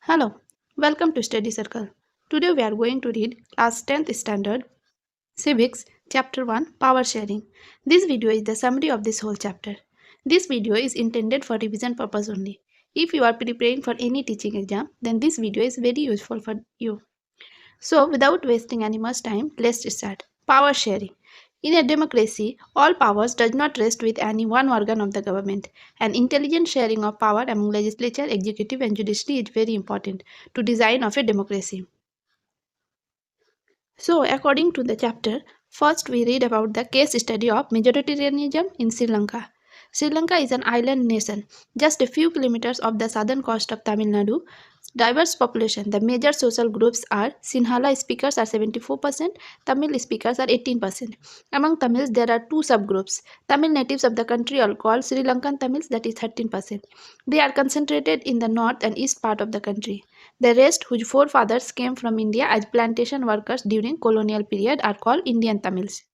Hello, welcome to Study Circle. Today we are going to read class 10th standard Civics chapter 1 Power Sharing. This video is the summary of this whole chapter. This video is intended for revision purpose only. If you are preparing for any teaching exam, then this video is very useful for you. So without wasting any much time, let's start. Power sharing. In a democracy, all powers does not rest with any one organ of the government. An intelligent sharing of power among legislature, executive and judiciary is very important to design of a democracy. So according to the chapter, first we read about the case study of majoritarianism in Sri Lanka. Sri Lanka is an island nation, just a few kilometers off the southern coast of Tamil Nadu. Diverse population. The major social groups are Sinhala speakers are 74%, Tamil speakers are 18%. Among Tamils, there are two subgroups. Tamil natives of the country are called Sri Lankan Tamils, that is 13%. They are concentrated in the north and east part of the country. The rest, whose forefathers came from India as plantation workers during colonial period, are called Indian Tamils.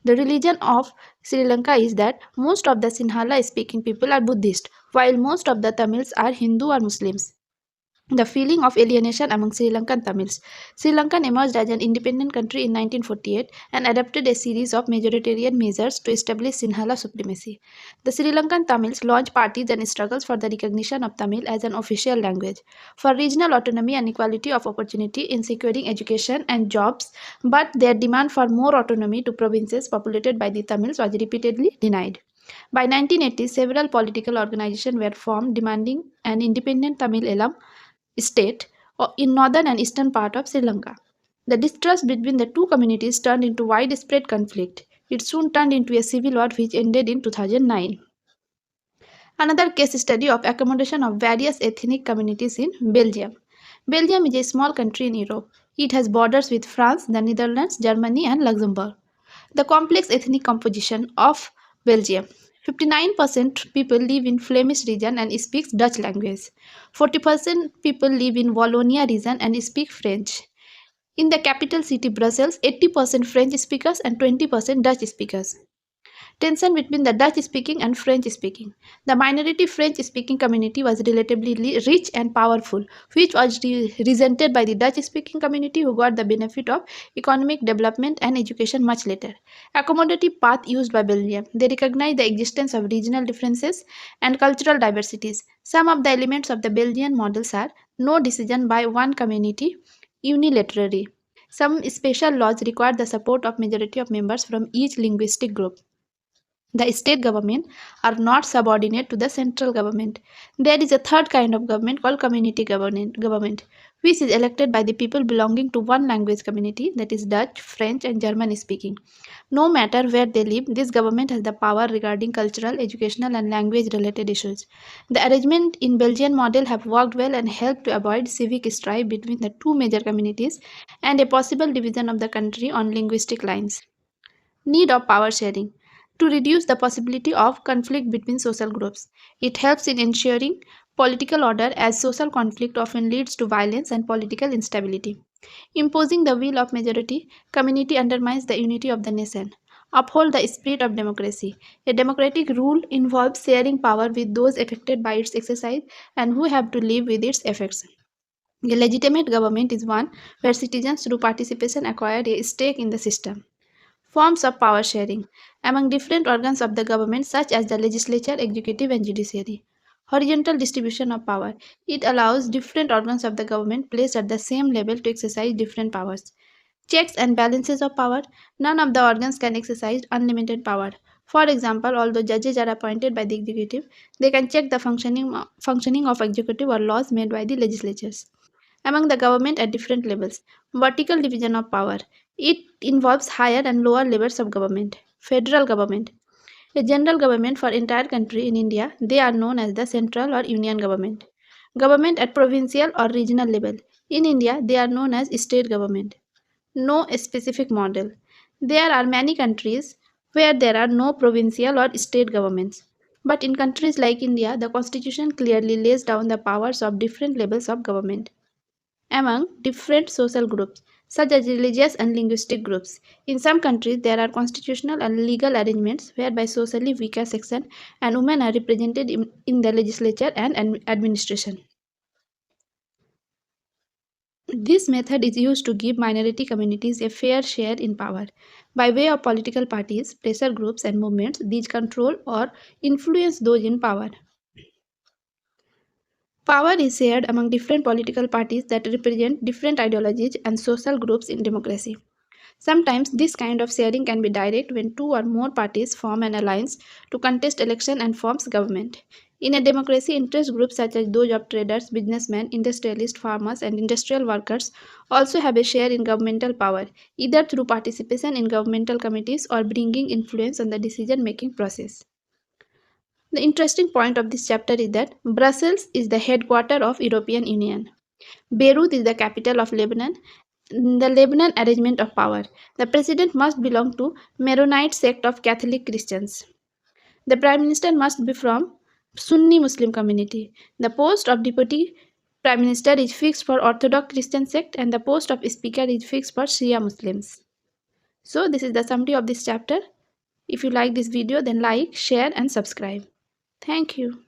The religion of Sri Lanka is that most of the Sinhala speaking people are Buddhist, while most of the Tamils are Hindu or Muslims. The feeling of alienation among Sri Lankan Tamils. Sri Lanka emerged as an independent country in 1948 and adopted a series of majoritarian measures to establish Sinhala supremacy. The Sri Lankan Tamils launched parties and struggles for the recognition of Tamil as an official language, for regional autonomy and equality of opportunity in securing education and jobs, but their demand for more autonomy to provinces populated by the Tamils was repeatedly denied. By 1980, several political organizations were formed demanding an independent Tamil Elam state in northern and eastern part of Sri Lanka. The distrust between the two communities turned into widespread conflict. It soon turned into a civil war which ended in 2009. Another case study of accommodation of various ethnic communities in Belgium. Belgium is a small country in Europe. It has borders with France, the Netherlands, Germany, and Luxembourg. The complex ethnic composition of Belgium. 59% people live in Flemish region and speak Dutch language. 40% people live in Wallonia region and speak French. In the capital city Brussels, 80% French speakers and 20% Dutch speakers. Tension between the Dutch speaking and French speaking. The minority French speaking community was relatively rich and powerful, which was resented by the Dutch speaking community who got the benefit of economic development and education much later. Accommodative path used by Belgium. They recognize the existence of regional differences and cultural diversities. Some of the elements of the Belgian models are no decision by one community unilaterally. Some special laws require the support of majority of members from each linguistic group. The state government are not subordinate to the central government. There is a third kind of government called community government, which is elected by the people belonging to one language community, that is Dutch, French, and German speaking. No matter where they live, this government has the power regarding cultural, educational, and language related issues. The arrangement in Belgian model have worked well and helped to avoid civic strife between the two major communities and a possible division of the country on linguistic lines. Need of power sharing to reduce the possibility of conflict between social groups. It helps in ensuring political order as social conflict often leads to violence and political instability. Imposing the will of majority community undermines the unity of the nation. Uphold the spirit of democracy. A democratic rule involves sharing power with those affected by its exercise and who have to live with its effects. A legitimate government is one where citizens through participation acquire a stake in the system. Forms of power sharing among different organs of the government, such as the legislature, executive, and judiciary. Horizontal distribution of power. It allows different organs of the government placed at the same level to exercise different powers. Checks and balances of power. None of the organs can exercise unlimited power. For example, although judges are appointed by the executive, they can check the functioning of executive or laws made by the legislatures. Among the government at different levels. Vertical division of power. It involves higher and lower levels of government. Federal government. A general government for entire country in India, they are known as the central or union government. Government at provincial or regional level. In India, they are known as state government. No specific model. There are many countries where there are no provincial or state governments. But in countries like India, the constitution clearly lays down the powers of different levels of government among different social groups, such as religious and linguistic groups. In some countries, there are constitutional and legal arrangements whereby socially weaker sections and women are represented in the legislature and administration. This method is used to give minority communities a fair share in power. By way of political parties, pressure groups, and movements, these control or influence those in power. Power is shared among different political parties that represent different ideologies and social groups in democracy. Sometimes this kind of sharing can be direct when two or more parties form an alliance to contest election and forms government. In a democracy, interest groups such as those of traders, businessmen, industrialists, farmers, and industrial workers also have a share in governmental power, either through participation in governmental committees or bringing influence on the decision-making process. The interesting point of this chapter is that Brussels is the headquarters of European Union. Beirut is the capital of Lebanon. The Lebanon arrangement of power. The president must belong to Maronite sect of Catholic Christians. The prime minister must be from Sunni Muslim community. The post of deputy prime minister is fixed for Orthodox Christian sect and the post of speaker is fixed for Shia Muslims. So this is the summary of this chapter. If you like this video, then like, share and subscribe. Thank you.